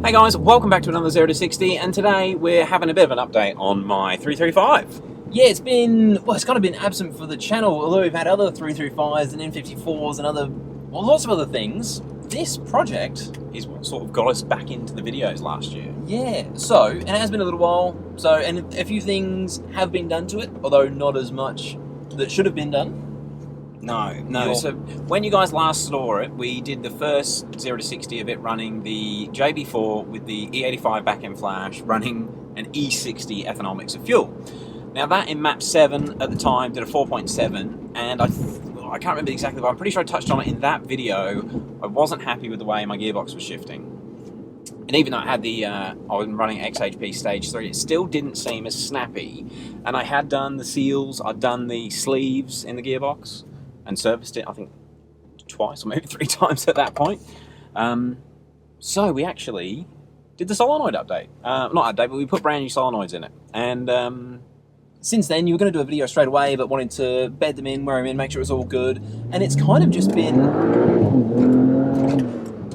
Hey guys, welcome back to another 0 to 60, and today we're having a bit of an update on my 335. Yeah, it's been, well, it's kind of been absent for the channel, although we've had other 335s and N54s and other, well, lots of other things. This project is what sort of got us back into the videos last year. Yeah, so, and it has been a little while, so, and a few things have been done to it, although not as much that should have been done. No. So when you guys last saw it, we did the first 0 to 60 of it running the JB4 with the E85 back-end flash, running an E60 ethanol mix of fuel. Now that in map 7 at the time did a 4.7, and I can't remember exactly, but I'm pretty sure I touched on it in that video. I wasn't happy with the way my gearbox was shifting. And even though I had I was running XHP stage 3, it still didn't seem as snappy. And I had done the seals, I'd done the sleeves in the gearbox, and serviced it, I think, twice or maybe 3 times at that point. So we actually did the solenoid update. Not update, but we put brand new solenoids in it. And since then, you were going to do a video straight away, but wanted to bed them in, wear them in, make sure it was all good. And it's kind of just been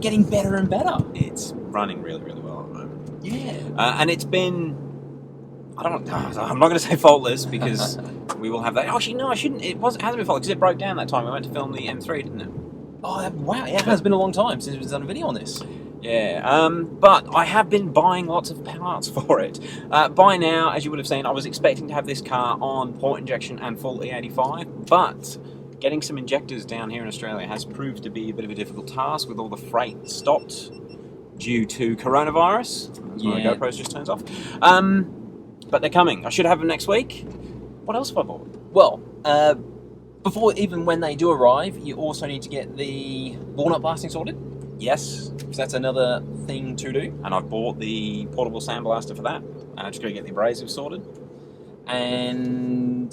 getting better and better. It's running really, really well at the moment. Yeah. And it's been, I'm not going to say faultless, because we will have that. Actually, no, I shouldn't. It hasn't been faultless, because it broke down that time. We went to film the M3, didn't it? Oh, wow. Yeah, it has been a long time since we've done a video on this. Yeah, but I have been buying lots of parts for it. By now, as you would have seen, I was expecting to have this car on port injection and full E85, but getting some injectors down here in Australia has proved to be a bit of a difficult task with all the freight stopped due to coronavirus. That's why my GoPro just turns off. But they're coming. I should have them next week. What else have I bought? Well, before even when they do arrive, you also need to get the walnut blasting sorted. Yes. Because that's another thing to do. And I've bought the portable sandblaster for that. And I just got to get the abrasive sorted. And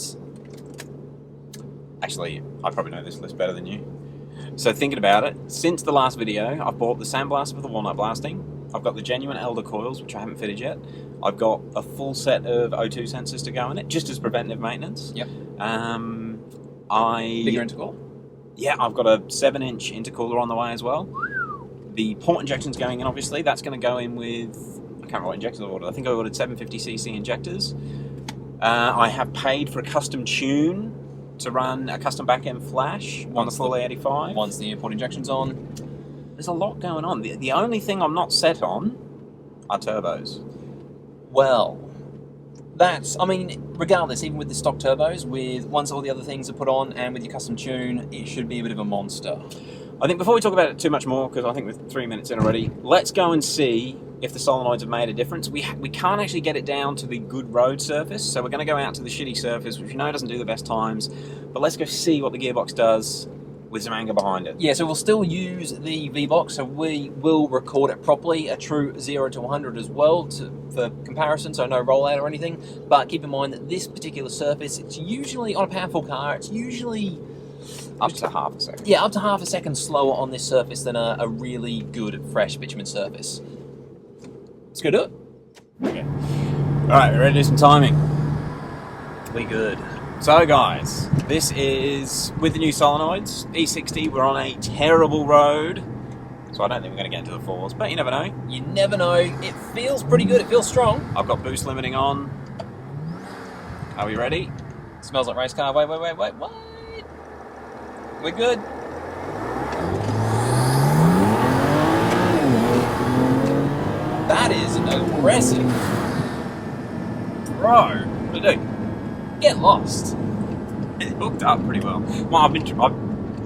actually, I probably know this list better than you. So thinking about it, since the last video, I've bought the sandblaster for the walnut blasting. I've got the genuine Elder coils, which I haven't fitted yet. I've got a full set of O2 sensors to go in it, just as preventive maintenance. Yep. Bigger intercooler? Yeah, I've got a 7-inch intercooler on the way as well. The port injection's going in, obviously. That's going to go in with, I can't remember what injectors I ordered. I think I ordered 750cc injectors. I have paid for a custom tune to run a custom back-end flash on the full E85. Once the port injection's on. There's a lot going on. The only thing I'm not set on are turbos. Well, that's, I mean, regardless, even with the stock turbos, once all the other things are put on and with your custom tune, it should be a bit of a monster. I think before we talk about it too much more, because I think we're 3 minutes in already, let's go and see if the solenoids have made a difference. We can't actually get it down to the good road surface, so we're going to go out to the shitty surface, which we know doesn't do the best times, but let's go see what the gearbox does with some anger behind it. Yeah, so we'll still use the V-Box, so we will record it properly, a true 0 to 100 as well, for comparison, so no rollout or anything, but keep in mind that this particular surface, it's usually, on a powerful car, it's usually up to half a second. Yeah, up to half a second slower on this surface than a really good, fresh bitumen surface. Let's go do it. Okay. Alright, we're ready to do some timing. We good. So guys, this is with the new solenoids, E60, we're on a terrible road. So I don't think we're going to get into the 4s, but you never know. You never know. It feels pretty good, it feels strong. I've got boost limiting on. Are we ready? Smells like race car. Wait. We're good. That is aggressive. Bro, what do you do? Get lost. It hooked up pretty well. Well, I'm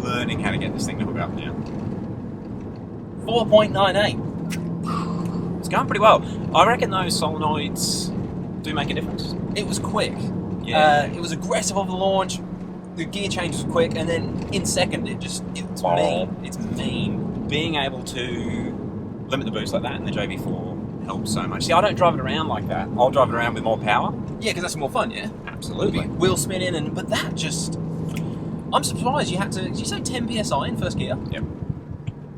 learning how to get this thing to hook up now. 4.98. It's going pretty well. I reckon those solenoids do make a difference. It was quick. Yeah. It was aggressive on the launch. The gear change was quick, and then in second, it's mean. It's mean. Being able to limit the boost like that in the JB4 helps so much. See, I don't drive it around like that. I'll drive it around with more power. Yeah, because that's more fun, yeah? Absolutely. Like wheel spinning, but that just... I'm surprised you had to... Did you say 10 PSI in first gear? Yep.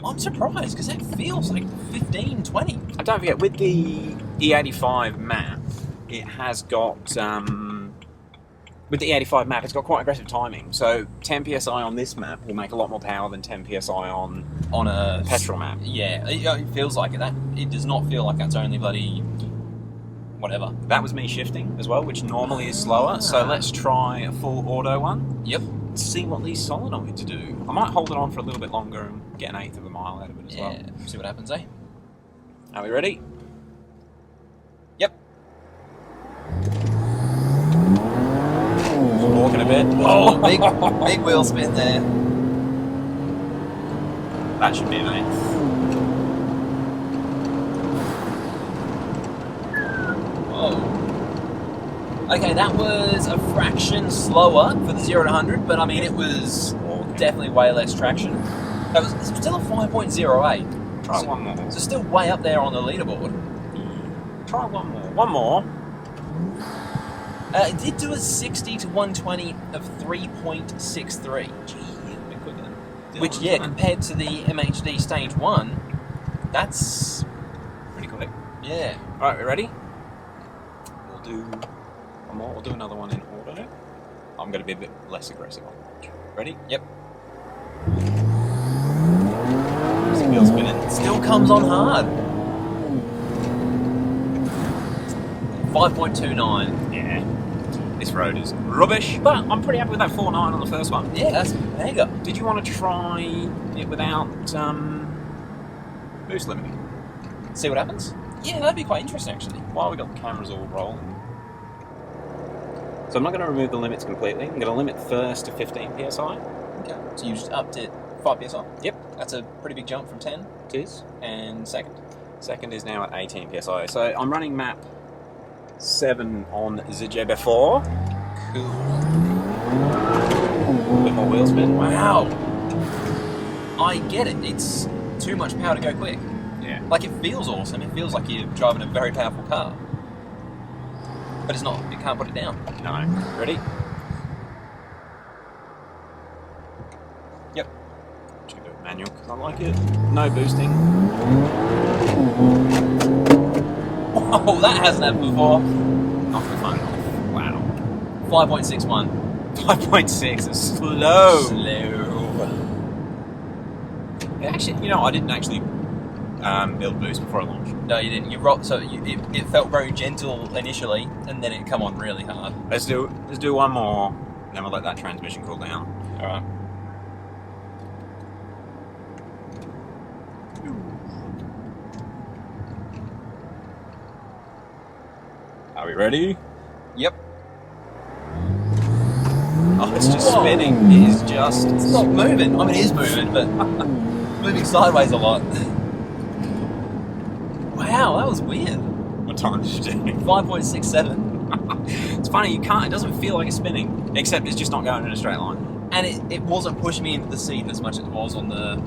I'm surprised, because that feels like 15, 20. And don't forget, with the E85 map, it has got with the E85 map, it's got quite aggressive timing. So 10 psi on this map will make a lot more power than 10 psi on a petrol map. Yeah, it feels like it. It does not feel like that's only bloody whatever. That was me shifting as well, which normally is slower. So let's try a full auto one. Yep. See what these solenoids do. I might hold it on for a little bit longer and get an eighth of a mile out of it as well. See what happens, eh? Are we ready? Yep. Walking a bit. Oh, big wheel spin there. That should be an eighth. Whoa. Okay, that was a fraction slower for the 0 to 100, but I mean, it was definitely way less traction. It was still a 5.08. Try one more. So still way up there on the leaderboard. Try one more. One more. It did do a 60 to 120 of 3.63. Gee, a bit quicker. Which, yeah, compared to the MHD Stage 1, that's pretty quick. Yeah. Alright, we ready? We'll do one more. We'll do another one in auto. I'm going to be a bit less aggressive on it. Ready? Yep. Wheel spinning. Still comes on hard. 5.29. Yeah. This road is rubbish, but I'm pretty happy with that 4.9 on the first one. Yeah, that's mega. Did you want to try it without boost limiting? See what happens? Yeah, that'd be quite interesting actually. While we got the cameras all rolling. So I'm not going to remove the limits completely. I'm going to limit first to 15 psi. Okay. So you just upped it 5 psi? Yep. That's a pretty big jump from 10. It is. And second? Second is now at 18 psi. So I'm running map 7 on ZF4. Cool. A bit more wheel spin. Wow. I get it. It's too much power to go quick. Yeah. Like, it feels awesome. It feels like you're driving a very powerful car. But it's not. You can't put it down. No. Ready? Yep. Just gonna do it manual because I like it. No boosting. Oh, that hasn't happened before. Off the phone off. Wow. 5.61. 5.6 is slow. Slow. Actually, you know, I didn't actually build boost before I launched. No, you didn't. It felt very gentle initially, and then it come on really hard. Let's do one more, then we'll let that transmission cool down. All right. Are we ready? Yep. Oh, it's just spinning. It is just... It's not moving. I mean, it is moving, but moving sideways a lot. Wow, that was weird. What time did you do? 5.67. It's funny, it doesn't feel like it's spinning, except it's just not going in a straight line. And it wasn't pushing me into the seat as much as it was on the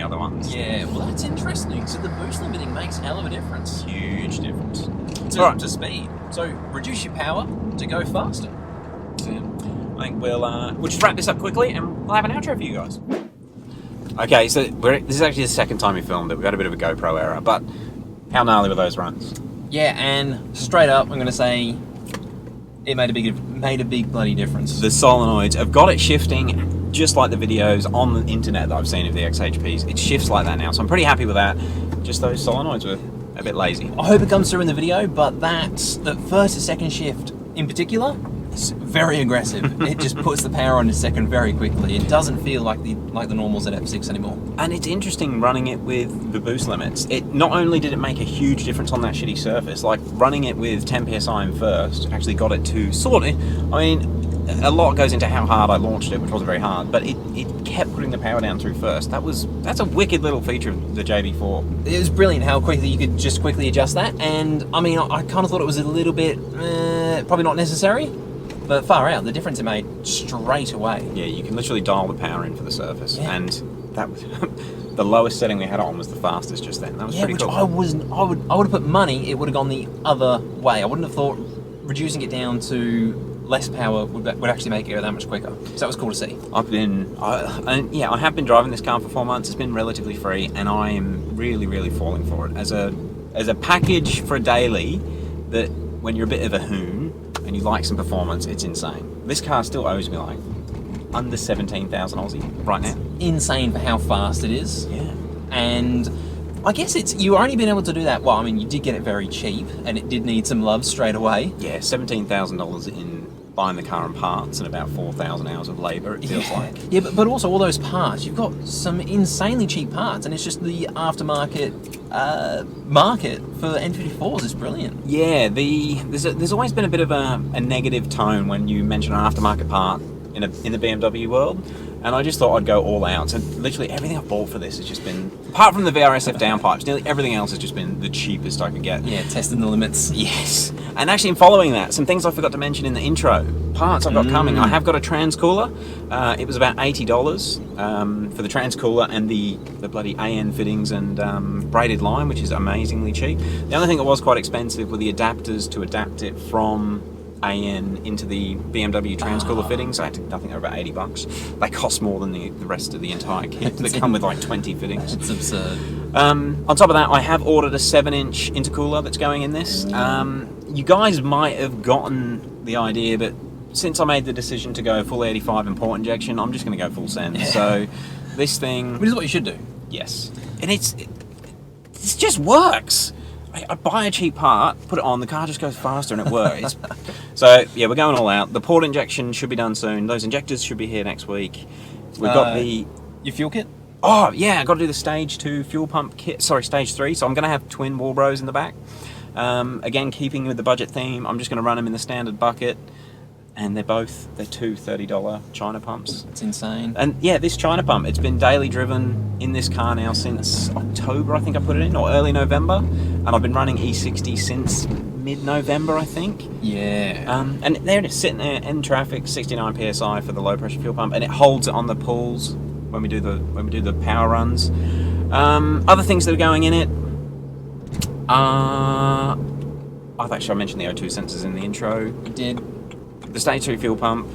other ones. Yeah, well, that's interesting. So the boost limiting makes a hell of a difference. Huge difference. To speed. So reduce your power to go faster. I think we'll just wrap this up quickly and we'll have an outro for you guys. Okay, so this is actually the second time we filmed it. We got a bit of a GoPro error, but how gnarly were those runs? Yeah, and straight up, I'm going to say it made a big bloody difference. The solenoids have got it shifting just like the videos on the internet that I've seen of the XHPs. It shifts like that now, so I'm pretty happy with that. Just those solenoids were a bit lazy. I hope it comes through in the video, but that first and second shift in particular is very aggressive. It just puts the power on the second very quickly. It doesn't feel like the normal ZF6 anymore. And it's interesting running it with the boost limits. It not only did it make a huge difference on that shitty surface, like running it with 10 psi in first actually got it to sort of, I mean, a lot goes into how hard I launched it, which wasn't very hard, but it kept putting the power down through first. That's a wicked little feature of the JB4. It was brilliant how quickly you could just quickly adjust that, and I mean, I kind of thought it was a little bit, probably not necessary, but far out, the difference it made straight away. Yeah, you can literally dial the power in for the surface, yeah. And that was the lowest setting we had on was the fastest just then. That was pretty cool. I would have put money, it would have gone the other way. I wouldn't have thought reducing it down to less power would actually make it go that much quicker. So that was cool to see. I have been driving this car for 4 months. It's been relatively free, and I am really, really falling for it as a package for a daily. That when you're a bit of a hoon and you like some performance, it's insane. This car still owes me like under 17,000 Aussie right now. Insane for how fast it is. Yeah. And I guess you've only been able to do that, well, I mean, you did get it very cheap, and it did need some love straight away. Yeah, $17,000 in buying the car and parts and about 4,000 hours of labour, it feels like. Yeah, but also all those parts, you've got some insanely cheap parts, and it's just the aftermarket market for N54s is brilliant. Yeah, there's always been a bit of a negative tone when you mention an aftermarket part in the BMW world, and I just thought I'd go all out. So literally everything I've bought for this has just been, apart from the VRSF downpipes, nearly everything else has just been the cheapest I could get. Yeah, testing the limits. Yes. And actually, in following that, some things I forgot to mention in the intro. Parts I've got coming. I have got a transcooler. It was about $80 for the transcooler and the bloody AN fittings and braided line, which is amazingly cheap. The only thing that was quite expensive were the adapters to adapt it from AN into the BMW transcooler fittings. I think they're about $80. They cost more than the rest of the entire kit. They come with like 20 fittings. It's absurd. On top of that, I have ordered a 7-inch intercooler that's going in this. You guys might have gotten the idea, but since I made the decision to go full 85 and port injection, I'm just going to go full send. So this thing... Which is what you should do. Yes. And it just works. I buy a cheap part, put it on, the car just goes faster and it works. So, yeah, we're going all out. The port injection should be done soon. Those injectors should be here next week. We've got your fuel kit? Oh, yeah, I've got to do the stage 2 fuel pump kit. Sorry, stage 3. So I'm going to have twin Walbros in the back. Again, keeping with the budget theme, I'm just going to run them in the standard bucket. And they're two $30 China pumps. It's insane. And yeah, this China pump, it's been daily driven in this car now since October, I think I put it in, or early November. And I've been running E60 since mid-November, I think. Yeah. And they're just sitting there in traffic, 69 PSI for the low pressure fuel pump, and it holds it on the pulls when we do the power runs. Other things that are going in it, I mentioned the O2 sensors in the intro. You did. The stage 2 fuel pump.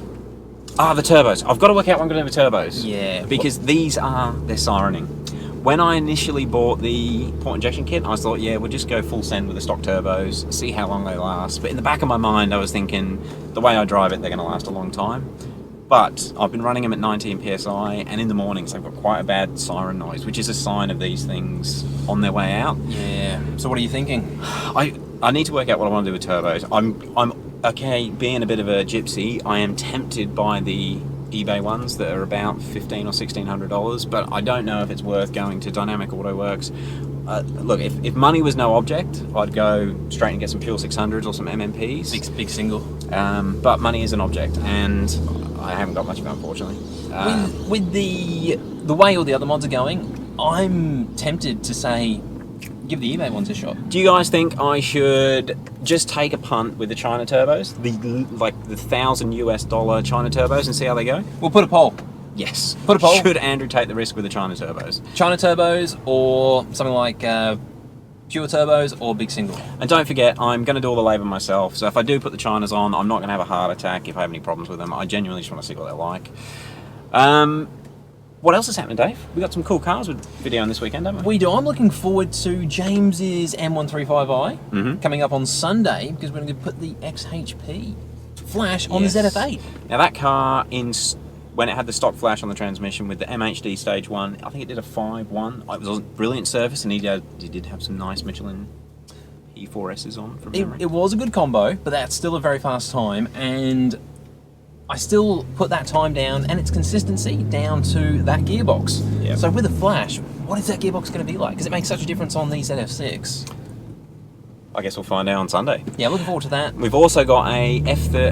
The turbos. I've got to work out what I'm going to do with turbos. Yeah. Because they're sirening. When I initially bought the port injection kit, I thought, yeah, we'll just go full send with the stock turbos, see how long they last. But in the back of my mind, I was thinking, the way I drive it, they're going to last a long time. But I've been running them at 19 PSI, and in the mornings they've got quite a bad siren noise, which is a sign of these things on their way out. Yeah. So what are you thinking? I need to work out what I want to do with turbos. I'm okay, being a bit of a gypsy, I am tempted by the eBay ones that are about $1,500 or $1,600, but I don't know if it's worth going to Dynamic Auto Works. Look, if money was no object, I'd go straight and get some Pure 600s or some MMPs. Big single. But money is an object, and I haven't got much of it, unfortunately. With the way all the other mods are going, I'm tempted to say, give the eBay ones a shot. Do you guys think I should just take a punt with the China turbos, the $1,000 China turbos, and see how they go? We'll put a poll. Yes. Put a poll. Should Andrew take the risk with the China turbos? China turbos or something like pure turbos or big single. And don't forget, I'm going to do all the labour myself. So if I do put the Chinas on, I'm not going to have a heart attack if I have any problems with them. I genuinely just want to see what they're like. What else is happening, Dave? We got some cool cars with video on this weekend, haven't we? We do. I'm looking forward to James's M135i coming up on Sunday because we're going to put the XHP flash on the ZF8. Now that car, when it had the stock flash on the transmission with the MHD stage 1, I think it did a 5.1. It was a brilliant surface, and he did have some nice Michelin P4Ss on from memory. It was a good combo, but that's still a very fast time, and I still put that time down and its consistency down to that gearbox. Yep. So with a flash, what is that gearbox going to be like? Because it makes such a difference on the ZF6. I guess we'll find out on Sunday. Yeah, looking forward to that. We've also got a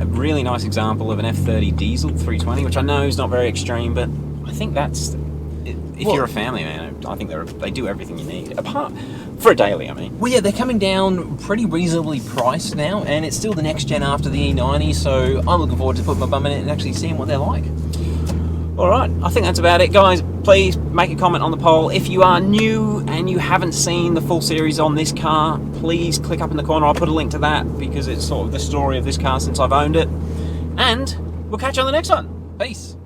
really nice example of an F30 diesel 320, which I know is not very extreme, but I think that's, if you're a family man, I think they do everything you need. Apart for a daily, I mean. Well, yeah, they're coming down pretty reasonably priced now, and it's still the next gen after the E90, so I'm looking forward to putting my bum in it and actually seeing what they're like. All right, I think that's about it, guys. Please make a comment on the poll. If you are new and you haven't seen the full series on this car, please click up in the corner. I'll put a link to that because it's sort of the story of this car since I've owned it. And we'll catch you on the next one. Peace.